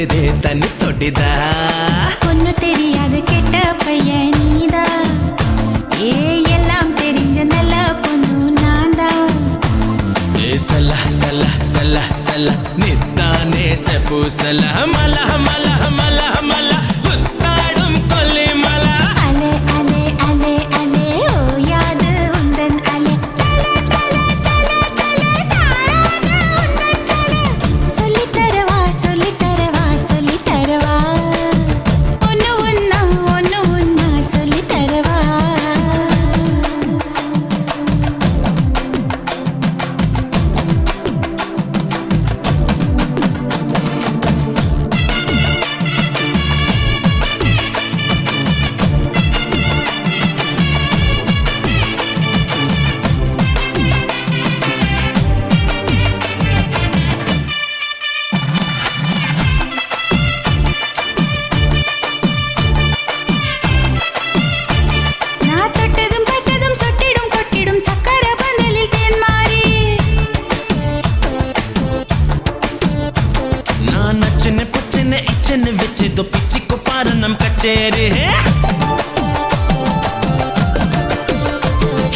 படுதே தண்ணி தொட்டிதா ஒன்னு தெரியாது கெட்ட பையன் நீதா ஏ எல்லாம் தெரிஞ்ச நல்ல பொண்ணு நான்தா ஏ சல்ல சல்ல சல்ல சல்ல நித்தானே செப்பு சல்ல மல மல மல மல புத்தாடும் கொல்லி மல அலே அலே அலே அலே ஓ யாது உந்தன் அலே தல தல தல தல தாழாது உந்தன் தல சொல்லித் தரவா சொல்லித் தரவா சொல்லித் தரவா ஒன்னு ஒன்னா சொல்லித் தரவா நான் தொட்டதும் பட்டதும் சொட்டிடும் கொட்டிடும் சக்கர பந்தலில் தேன் மாறி நான் நச்சனை புச்சனை இச்சனை வச்சதோ பிச்சிக்கோ பாரு நம் கச்சேரி ஹே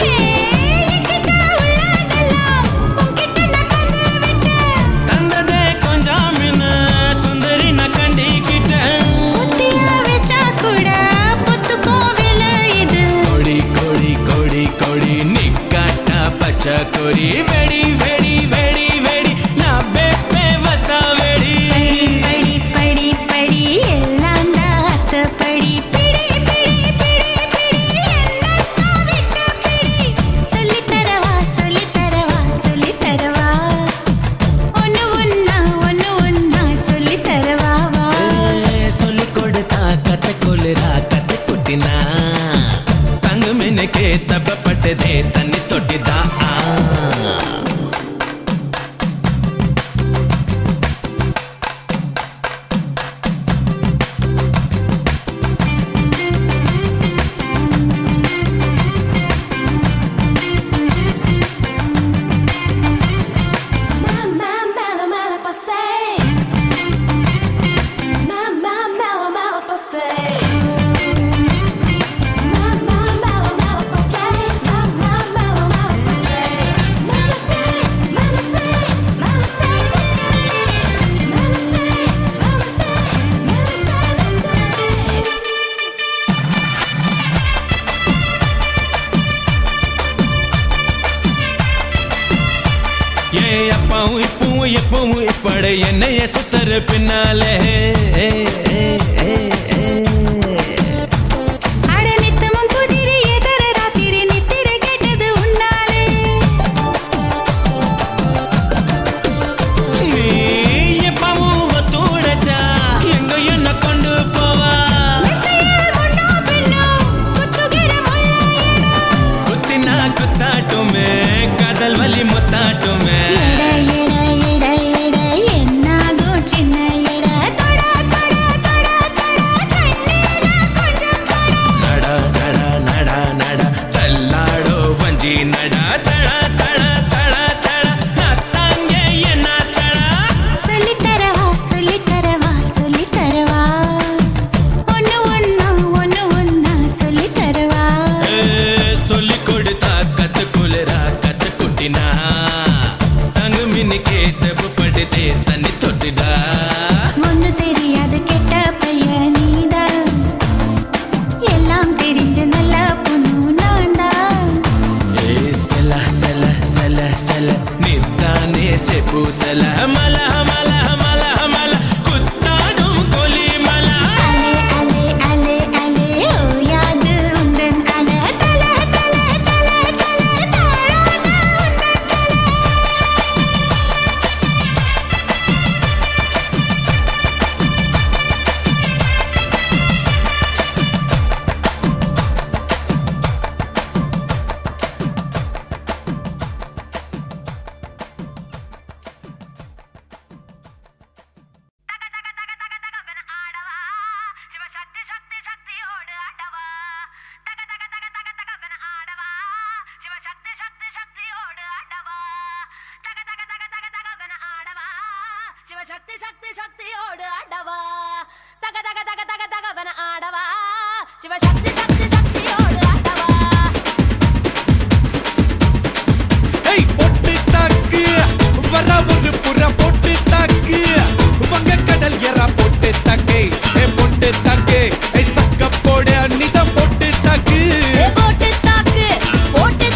என்கிட்ட உள்ளதெல்லாம் உன்கிட்ட நான் தந்து விட்டேன் தந்ததே கொஞ்சம் மின்ன சுந்தரி நான் கண்டிக்கிட்டேன் புத்தியா வச்சா கூட புத்துக்கோ விலை இது கொடி கொடி கொடி கொடி நிக்காட்டா பச்சை கொடி வெடி வெடி வெடி வெடி நான் பெப்பே வத்தா வெடி படி படி படி எல்லாம் தான் அத்தப்படி பிடி பிடி பிடி பிடி என்னத்தான் விட்டு பிடி சொல்லித் தரவா சொல்லித் தரவா சொல்லித் தரவா ஒன்னு ஒன்னா சொல்லித் தரவா வா சொல்லி கொடுத்தா கத்தை கொள்ளுறா கத்தை கொட்டினா தங்கு மின்னுக்கு தப்பப்பட்டதே தண்ணி தொட்டிதா Mamma mela mela passei Mamma mela mela passei Mamma mela mela passei Mamma mela mela passei Mama say mama say mama say mama say mama say mama say ஏ அப்பாவும் இப்பவும் எப்பவும் இப்பட என்னைய சுத்தரு பின்னாலே அட நித்தமும் புதிரி எதர ராத்திரி நித்திரை கேட்டது உன்னாலே நீ எப்பவும் ஒத்துழைச்சா எங்க என்ன கொண்டு போவா மெத்தையில் முன்னோ பின்னோ குத்துகிற முள்ளாயடா குத்தினா குத்தாட்டுமே காதல் வலி முத்தாட்டுமே என்னாகும் சின்ன எட தொட தொட தொட தொட கண்ணீரா கொஞ்சம் தொட நடா நடா நடா நடா தள்ளாடோ வஞ்சி நடா தடா தடா தடா தடா நத்தாங்க என்ன தடா சொல்லித் தரவா சொல்லித் தரவா சொல்லித் தரவா ஒன்னு ஒன்னா சொல்லித் தரவா சொல்லி கொடுத்தா கத்து குளிரா கத்து குட்டினா தங்கு மின்னுக்கே தப்பு படுதே தண்ணி தொட்டுடா ஒன்னு தெரியாது கெட்ட பையன் நீதா எல்லாம் தெரிஞ்ச நல்ல பொண்ணு நான்தா ஏ சல சல சல சல நித்தானே செப்பு சல மல மல மல மல குத்தாடும் கொலி மல அலே அலே அலே அலே ஓ யாது உந்தன் அல தல தல தல தல தாழாது உந்தன் தல शक्ति शक्ति शक्ति ओड अडवा தக தக தக தகவன ஆடவா சிவசக்தி சக்தி சக்தியோடு ஆடவா ஏய் பொட்டு தாக்கு வர ஒரு புற பொட்டு தாக்கு வங்க கடல் எறா பொட்டு தாக்கு ஏ பொட்டு தாக்கு ஏ சக்க போடு அன்னிதான் பொட்டு தாக்கு ஏ போட்டு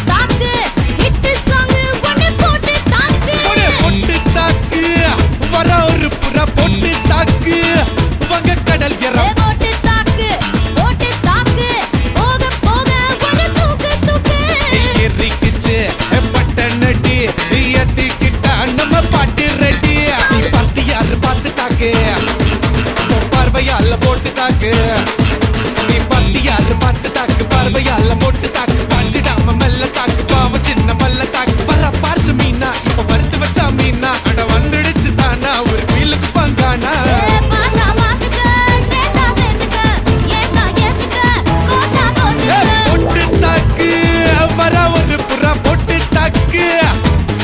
தாக்கு ஹிட் சாங் ஒன்னு போட்டு தாக்கு பொட்டு தாக்கு வர ஒரு புற பொட்டு தாக்கு வங்க கடல் எறா ஏ போட்டு தாக்கு போக போக ஒரு தூக்கு தூக்கு எரிக்குச்சு பட்டனடி ஏத்திக்கிட்ட நம்ம பாட்டு ரெடி பார்த்து யாரு பார்த்து தாக்கு பார்வையால போட்டு தாக்கு நீ பார்த்து யாரு பார்த்து தாக்கு பார்வையால போட்டு தாக்கு பாஞ்சிடாம மெல்ல தாக்கு பாவம் சின்ன பல்ல தாக்கு வர பாரு மீனா இப்ப வறுத்து வச்சா மீனா அட வந்துடுச்சு தானா ஒரு வீலுக்கு பங்கானா ஏ பாத்தா பாத்துக்க சேத்தா சேத்துக்க ஏத்தா ஏத்துக்க கோத்தா கோத்துக்க பொட்டு தாக்கு வர ஒரு புறா பொட்டு தாக்கு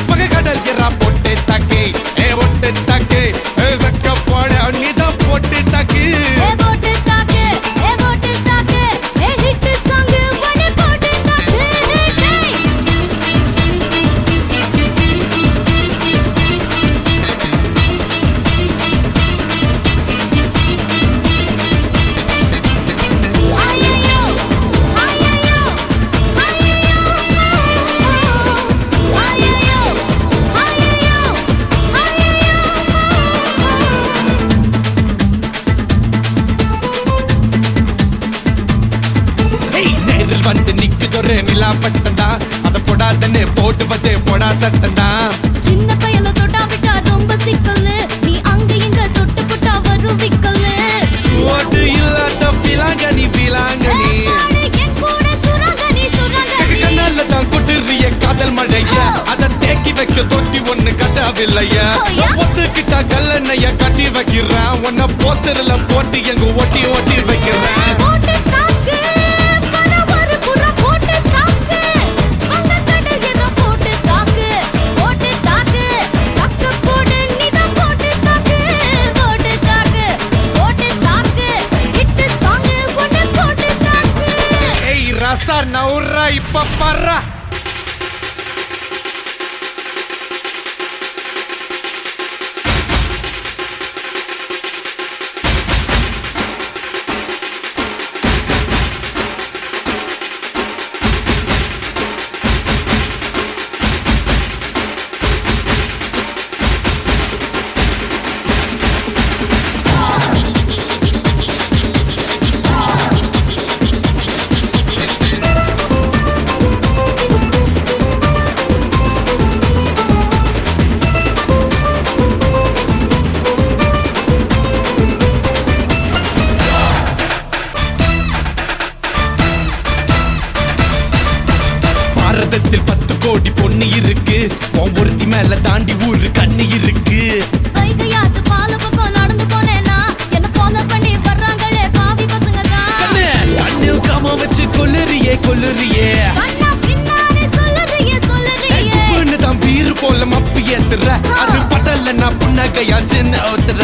மக கடல் எறா பொட்டு தாக்கு ஏ பொட்டு தாக்கு ஏ சக்க போட அன்னிதான் பொட்டு தாக்கு ஏ போட்டு தாக்கு ஏ ஹிட் சாங் ஒன்னு போட்டு தாக்கு டேய் ஐயோ ஐயோ ஐயோ ஏய் நேரில் வந்து நிக்குதொரு நிலா பட்டந்தா அத போடாதன்னு போட்டுவதே போடா சட்டந்தா சின்ன பையல தொட்டா விட்டா ரொம்ப சிக்கலு நீ அங்க இங்க தொட்டு புட்டா வரும் விக்கலு ஓட்டு இல்லாத பிலாங்கனி பிலாங்கனி என் கூட சுரங்கனி கண்ணால தான் கொட்டுறிய காதல் மழைய அத தேக்கி வைக்க தொட்டி ஒண்ணு கட்டாவில்லைய ஐயா. ஒத்துக்கிட்டா கல்லணைய கட்டி வைக்கிறேன் உன்ன போஸ்டர்ல போட்டு எங்க ஒட்டி ஒட்டி வைக்கிறேன் போட்டு தாக்கு வர ஒரு புற போட்டு தாக்கு வந்த கடல் என்ன போட்டு தாக்கு சக்க போடு நீதான் போட்டு தாக்கு ஹிட் சாங் ஒன்னு போட்டு தாக்கு ஏய் ரசா நவுறா இப்ப பர்றா பாரதத்தில் 10 கோடி பொண்ணு இருக்கு உன் ஒருத்தி மேல தாண்டி ஊரு கண்ணு இருக்கு வைகையாத்து பால பக்கம் நடந்து போனேனா என்ன ஃபாலோ பண்ணி வர்றாங்களே பாவி பசங்க தான் கண்ணு கண்ணில் காம வச்சு கொல்லுறியே கண்ணா பின்னாடி சொல்லுறியே உப்புன்னு தான் பீரு போல மப்பு ஏத்துற அது பட்டல நான் புன்னகையா சின்ன ஊத்துற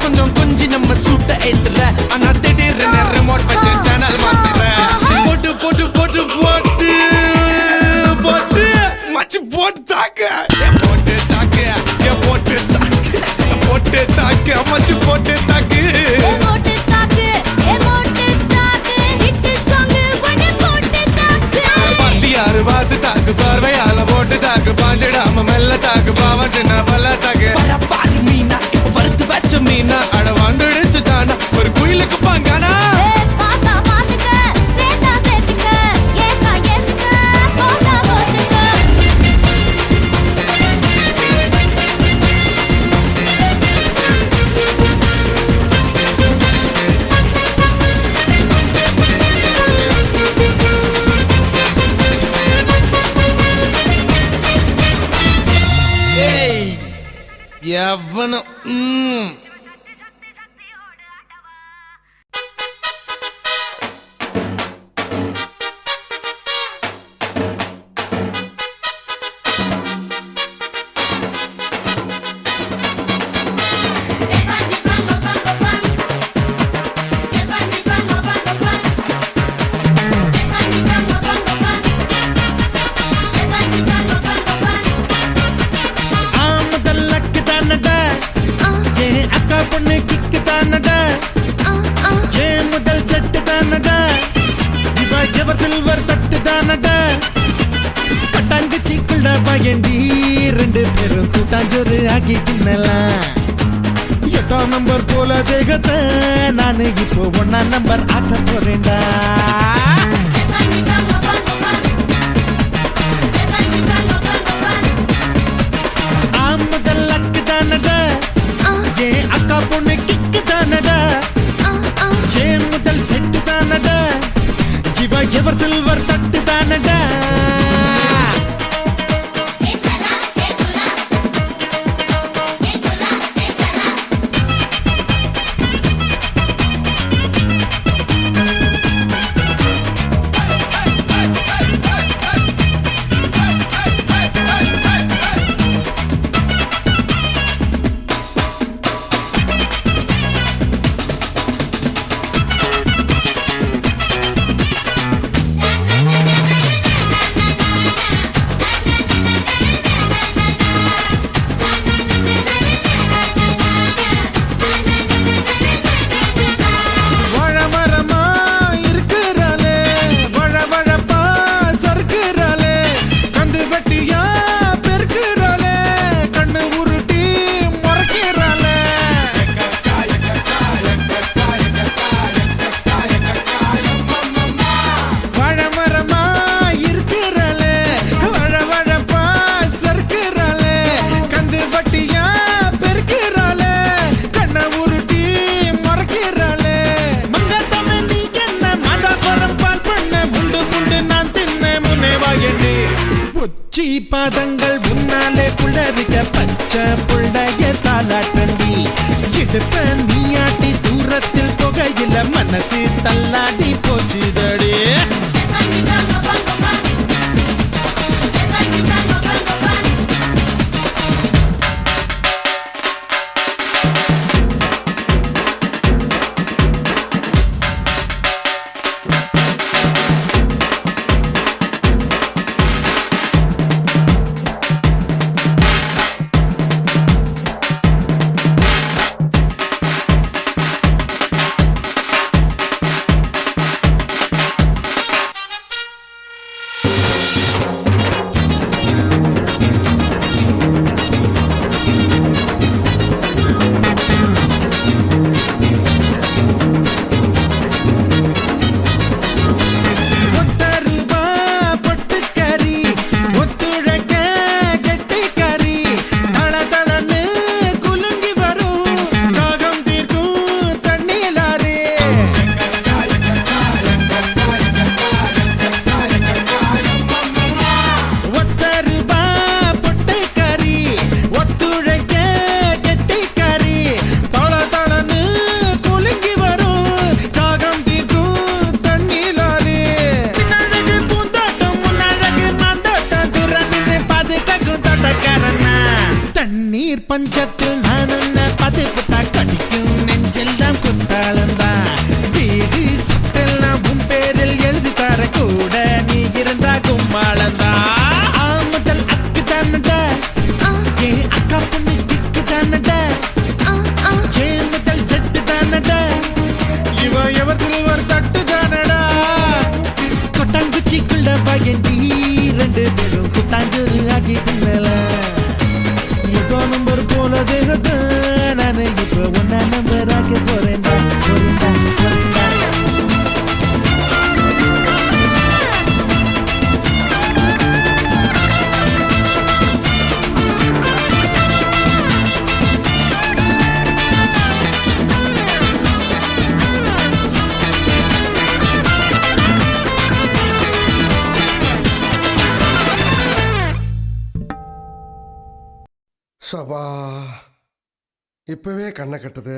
கொஞ்சம் கொஞ்சி நம்ம சூட்ட ஏத்துற ஆனா திடீர்னு ரிமோட் வச்சு சேனல் மாத்துற போட்டு போட்டு போட்டு போட்டு போட்டு மச்சு போட்டு தாக்க போட்டு தாக்க போட்டு தாக்க போட்டு தாக்க மச்சு போட்டு தாக்கு ஏ போட்டு தாக்கு ஹிட் சாங் ஒன்னு போட்டு தாக்கு பாட்டி யாரு பார்த்து தாக்கு பார்வையால போட்டு தாக்கு பாஞ்சிடாம மெல்ல தாக்கு பாவம் சின்ன பல்ல தாக்கு பாரு மீனா இப்ப வறுத்து வச்ச மீனா அட வந்துடுச்சு தானா ஒரு குயிலுக்கு பாங்கானா ஏ பாத்தா பாத்துக்க சேத்தா சேத்துக்க ஏத்தா ஏத்துக்க கோத்தா கோத்துக்க ஏய் எவனும் கொட்டாங்குச்சிக்குள்ள பயண்டி ரெண்டு பேரும் கூட்டாஞ்சோறு ஆக்கி தின்னலாம் 8ஆம் நம்பர் போல தேகத்தை நானு இப்போ 1ஆம் நம்பர் ஆக்க போறேன்டா முதல் அக்கு தானடா ஏ அக்கா பொண்ணு கிக்கு தானடா ஏ முதல் செட்டு தானடா ஜிவா எவர் சில்வர் தட்டு தானடா பாதங்கள் முன்னாலே புள்ளரிக்க பச்சை புள்ளைய தாலாட்டண்டி இடுப்ப நீயாட்டி தூரத்தில் புகையில மனசு தள்ளாடி போச்சுதடி பஞ்சத்தில் நான் உன்னை பதிப்புட்டா கடிக்கும் நெஞ்செல்லாம் குத்தாளந்தா வீடு சுட்டெல்லாம் உன் பேரில் எழுதி தர கூட நீ இருந்தா கும்மாளந்தா முதல் அக்கு தானடா ஏ அக்கா பொண்ணு கிக்கு தானடா ஏ முதல் செட்டு தானடா இவ எவர் சில்வர் தட்டு தானடா கொட்டாங்குச்சிக்குள்ள பயண்டி ரெண்டு பேரும் கூட்டாஞ்சோறு ஆக்கி தின்னலாம் 8ஆம் நம்பர் போல தேகத்தை நானு இப்ப 1ஆம் நம்பர் ஆக்க போறேன்டா சபா இப்பவே கண்ணை கட்டுது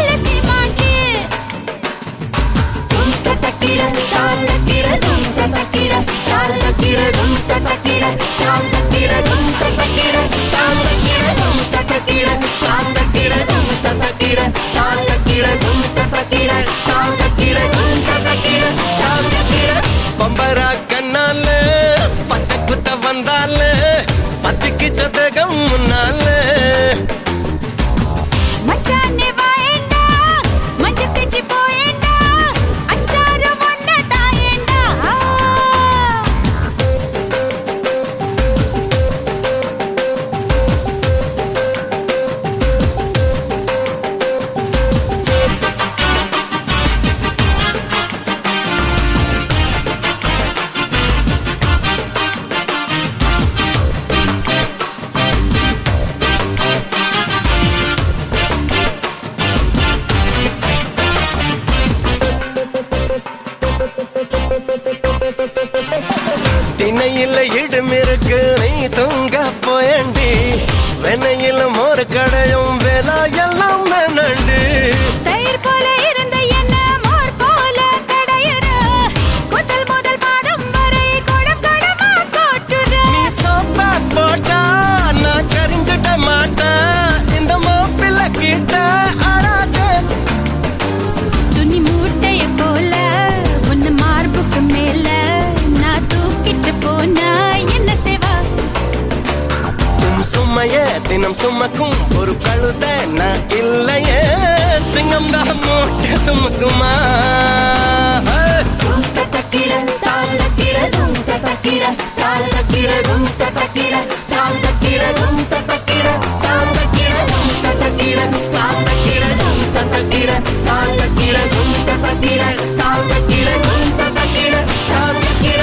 திணையில இடம் இருக்கு நீ தூங்க போயண்டி வெண்ணையில மோர் கடையும் வேலா எல்லாம் நண்டு தயிர் போல இருந்த என்ன மோர் போல கடையுற முதல் முதல் பாதம் வரை கொடம் கொடமா கோட்டுற நீ சோப்பா போட்டா நான் கரிஞ்சிட மாட்டேன் இந்த மோப்பில கிட்ட அழாதே துணி மூட்டைய போல உன்ன மார்புக்கு மேல நான் தூக்கிட்டு போனா என்ன சேவா சும்மைய தினம் சுமக்கும் ஒரு கழுத நான் இல்லையே சிங்கம் தான் மூட்டை சுமக்குமா தக்கிட தாள தக்கிட தும் தக்கிட தாள தக்கிட தும் தக்கிட தாள தக்கிட தும் தக்கிட தாள தக்கிட தும் தக்கிட தாள தக்கிட தும் தக்கிட தாள தக்கிட தும் தக்கிட தாள தக்கிட தும் தக்கிட தாள தக்கிட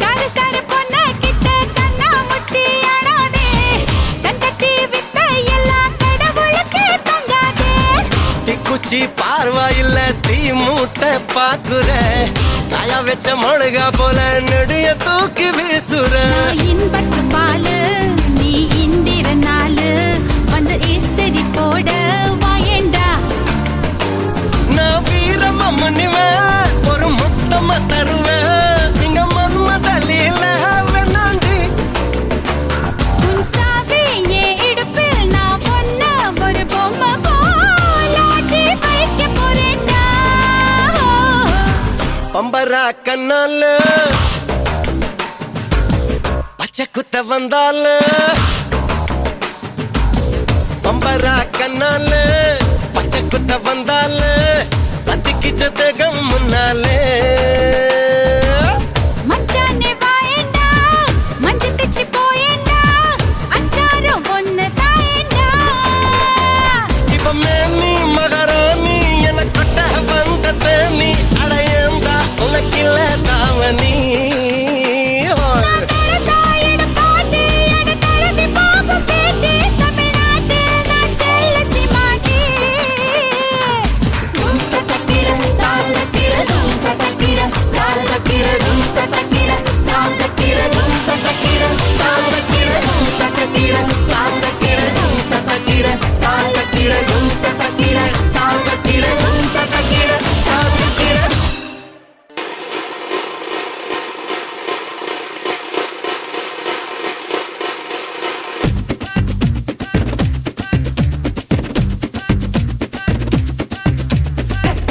காரசார பொண்ண கிட்ட கண்ணா முச்சி ஆடாதே கண்டட்டி வித்த எல்லாம் கடவுளுக்கு தங்காதே திக்குச்சி பார்வாயில்ல தீ மூட்டை பாக்குற காயா வச்ச மொழுகா போல நெடிய தூக்கி வீசுற நான் இன்பத்து பாலு நீ இந்திர நாளு வந்து இஸ்திரி போட வாயேண்டா நான் வீரமா முனிவேன் ஒரு முத்தமா தருவேன் இங்க மன்மதலில வேணாண்டி உன் சாவி என் இடுப்பில் நான் ஒன்ன ஒரு பொம்மை போலாட்டி வைக்க போறேன்டா பம்பரா கண்ணால பச்சை குத்த வந்தால பம்பரா கண்ணால பச்சை குத்த வந்தால பத்திக்கு சத்தகம் முன்னாலே மச்சானே வாயேண்டா மஞ்சு திச்சி போயேண்டா அச்சாரம் ஒன்னு தாயேண்டா இப்ப மேனி மகாராணி என கொட்ட வந்த தேனி அடையந்தா உனக்கில்ல தாவணி தாயிட பாட்டி அட தடவி போகும் பேட்டி தமிழ்நாட்டில் நான் செல்ல சிமாட்டி தக்கிட தாள தக்கிட தும் தக்கிட தாள தக்கிட தும் தக்கிட தாள தக்கிட தும் தக்கிட தாள தக்கிட தும் தக்கிட தாள தக்கிட தும் தக்கிட தாள தக்கிட தும் தக்கிட தாள தக்கிட தும் தக்கிட தாள தக்கிட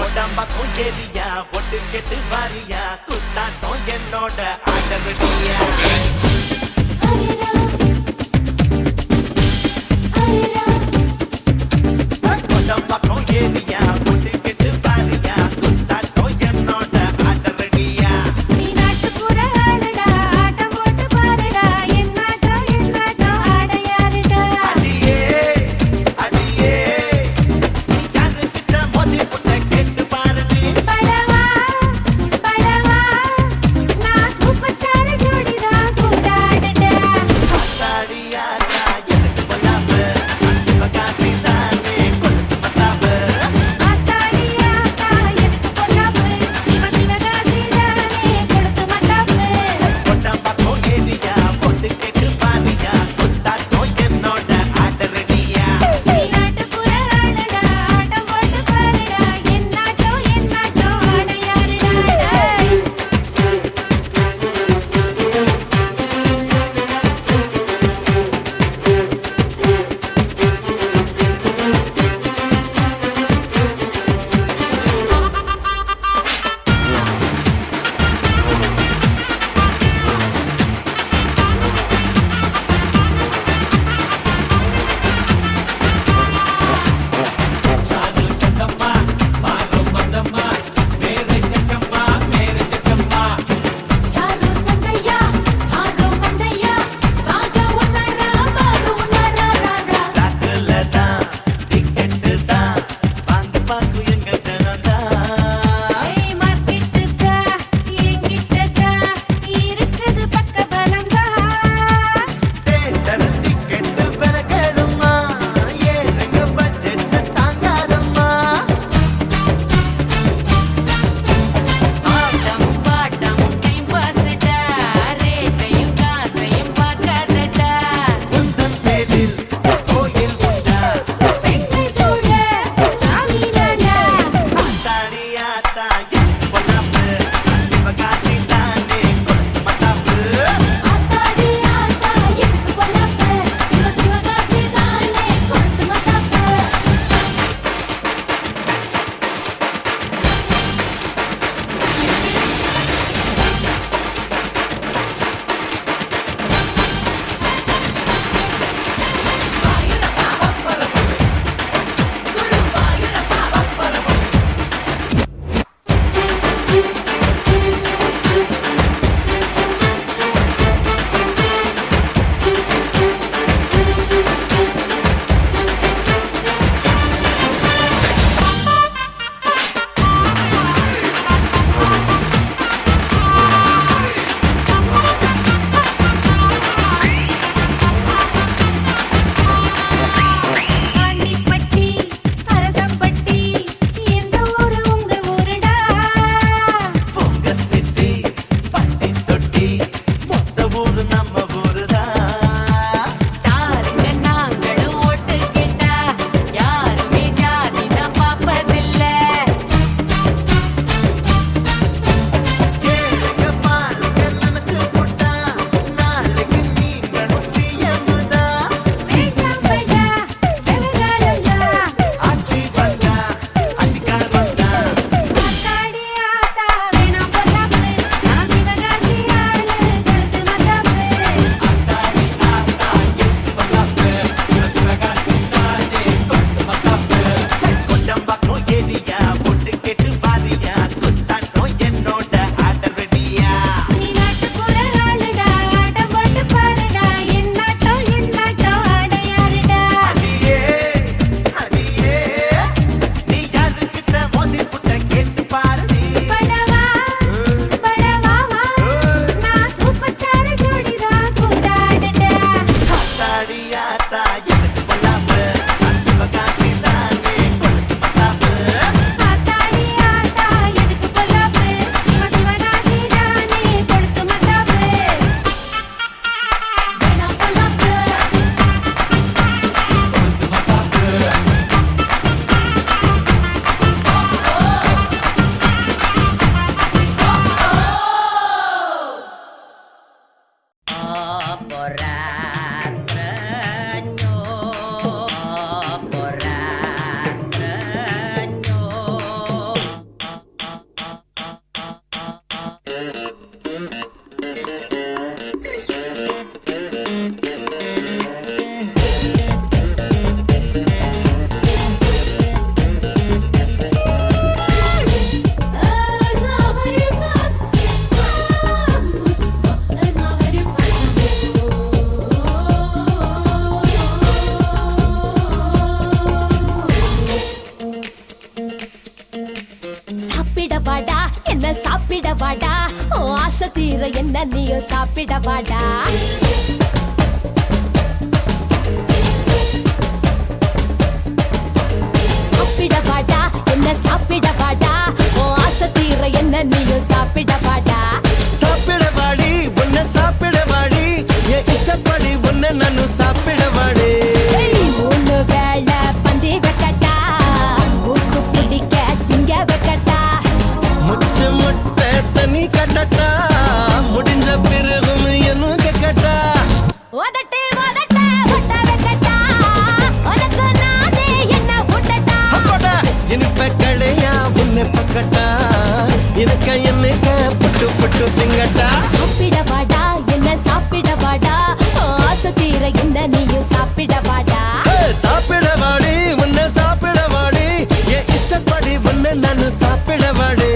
உடம்ப குஞ்சேரியா ஒட்டு கெட்டு வாரியா குத்தாட்டம் என்னோட ஆடவடியா உடம்ப குஞ்சேரியா ஒட்டு கெட்டு வாரியா குத்தாட்டம் என்னோட ஆடவடியா நீ நாட்டுப்புற ஆளுடா ஆட்டம் போட்டு பாருடா என்னாட்டம் ஆடையாருடா அடியே அடியே நீ யாருக்கிட்ட மோதி புட்ட கேட்டு பாருடி படவா படவா நான் சூப்பர் ஸ்டார் ஜோடிதான் தீர என்ன நீயும் சாப்பிட வாடா சாப்பிட வாடா என்ன சாப்பிட வாடா ஓ ஆசை தீர என்ன நீயும் சாப்பிட வாடா சாப்பிட வாடி உன்னை சாப்பிட வாடி என் இஷ்டப்படி உன்னை நானு சாப்பிட வாடி மூணு வேளை பந்தி வைக்கட்டா மூக்கு பிடிக்க திங்க வைக்கட்டா முச்ச முட்டை தண்ணி கட்டட்டா முடிஞ்ச பிறகும் என்ன கேட்டா ஒதட்டு ஒதட்ட ஒட்ட வைக்கட்டா உனக்கு நானே என்ன விட்டட்டா அப்படா இனிப்ப கடையா உன்னை பக்கட்டா எனக்கு என்னைக்க புட்டு புட்டு திங்கட்டா சாப்பிட வாடா என்ன சாப்பிட வாடா ஆசை தீர என்ன நீயும் சாப்பிட வாடா சாப்பிட வாடி உன்னை சாப்பிட வாடி என் இஷ்டப்படி உன்னை நானு சாப்பிட வாடி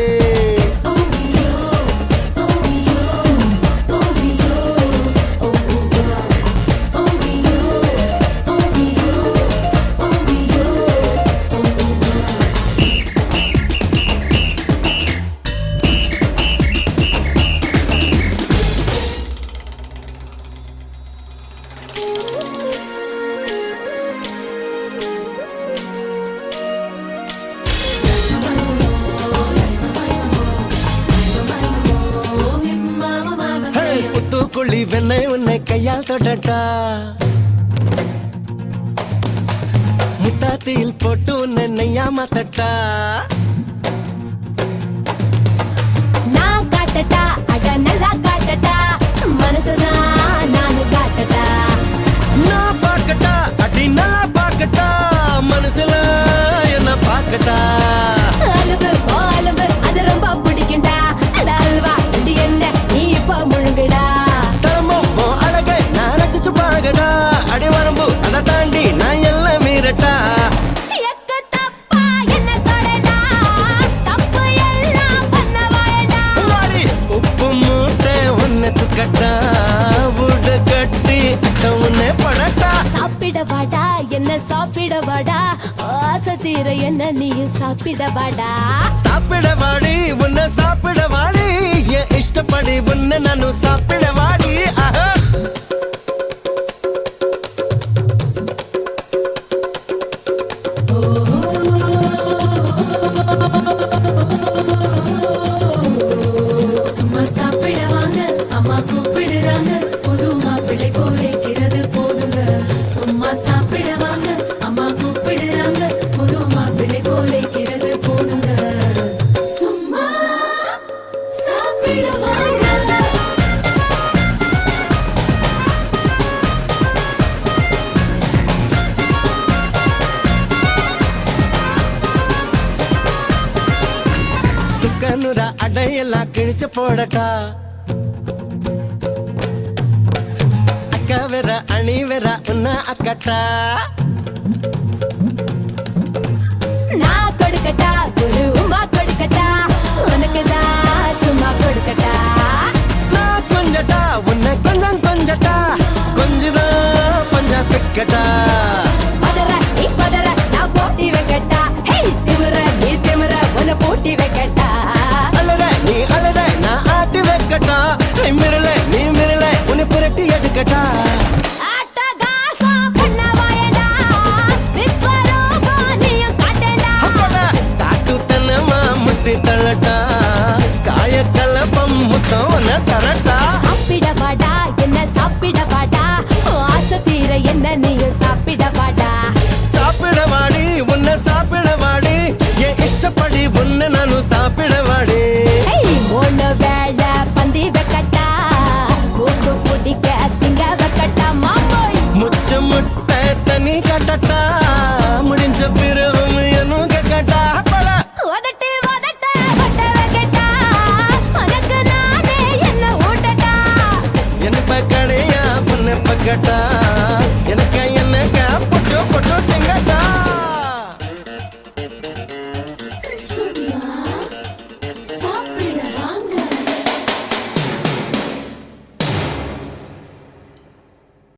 புத்துக்குழி வெண்ணை உன்னை கையால் தொடட்டா முட்டாத்தியில் போட்டு உன்னை நெய்யா மாத்தட்டா நான் காட்டட்டா அட நல்லா காட்டட்டா மனசுதான் நானு காட்டட்டா நான் பார்க்கட்டா அடி நான் பார்க்கட்டா மனசுல என்ன பார்க்கட்டா அலும்பு அலும்பு அது ரொம்ப பிடிக்கும்டா அட அல்வா இது என்ன நீ இப்ப முழுங்குடா தரமும் உன் அழகை நான் ரசிச்சு பாருங்கடா அடி வரம்பு அதை தாண்டி நான் எல்லாம் மீறட்டா எக்கு தப்பா என்ன தொடடா தப்பு எல்லாம் பண்ண வாயடா வாடி உப்பு மூட்டை உன்னை துக்கட்டா வீடு கட்டி உன்னை படட்டா சாப்பிட வாடா என்ன சாப்பிட வாடா ஆசை தீர என்ன நீயும் சாப்பிட வாடா சாப்பிட வாடி உன்னை சாப்பிட வாடி என் இஷ்டப்படி உன்னை நானு சாப்பிட வாடி ஆஹா சும்மா சாப்பிட வாங்க அம்மா கூப்பிடுறாங்க புது மாப்பிள்ளை போலேக்கிறது போதுங்க சும்மா சாப்பிட வாங்க அம்மா கூப்பிடுறாங்க புது மாப்பிள்ளை போலேக்கிறது போதுங்க சும்மா சாப்பிட வாங்க சுக்கனுர அடையெல்லாம் கிழிச்சு போடட்டா அக்கா வேற அணி வேற உன்ன அக்கட்டா நான் கொடுக்கட்டா ஒரு உமா கொடுக்கட்டா உனக்குதான் சும்மா கொடுக்கட்டா நான் கொஞ்சட்டா உன்னை கொஞ்சம் கொஞ்சட்டா கொஞ்சதான் கொஞ்சம் பிக்கட்டா பதற நீ பதற நான் போட்டி வைக்கட்டா ஹே திமிர நீ திமிர உன்னை போட்டி வைக்கட்டா அழற நீ அழற நான் ஆட்டி வைக்கட்டா மிரல நீ மிரல உன்னை புரட்டி எடுக்கட்டா ஆட்டகாசம் பண்ண வாயடா விஸ்வரூபம் நீயும் காட்டடா அப்படா காட்டு தன்னமா முட்டி தள்ளட்டா காய கலப்பம் முத்தம் உன்னை தரட்டா சாப்பிட வாடா என்ன சாப்பிட வாடா ஆசை தீர என்ன நீயும் சாப்பிட வாடா சாப்பிட வாடி உன்னை சாப்பிட வாடி என் இஷ்டப்படி உன்னை நானு சாப்பிட வாடி ஏய் மூணு வேளை பந்தி வைக்கட்டா மூக்கு பிடிக்க திங்க வைக்கட்டா மாமோய் முச்ச முட்டை தண்ணி கட்டட்டா முடிஞ்ச பிறகும் என்ன கேட்டா ஒதட்டு ஒதட்ட ஒட்ட வைக்கட்டா உனக்கு நானே என்ன ஊட்டட்டா என்ன பக்கடையா பொண்ணு பக்கட்டா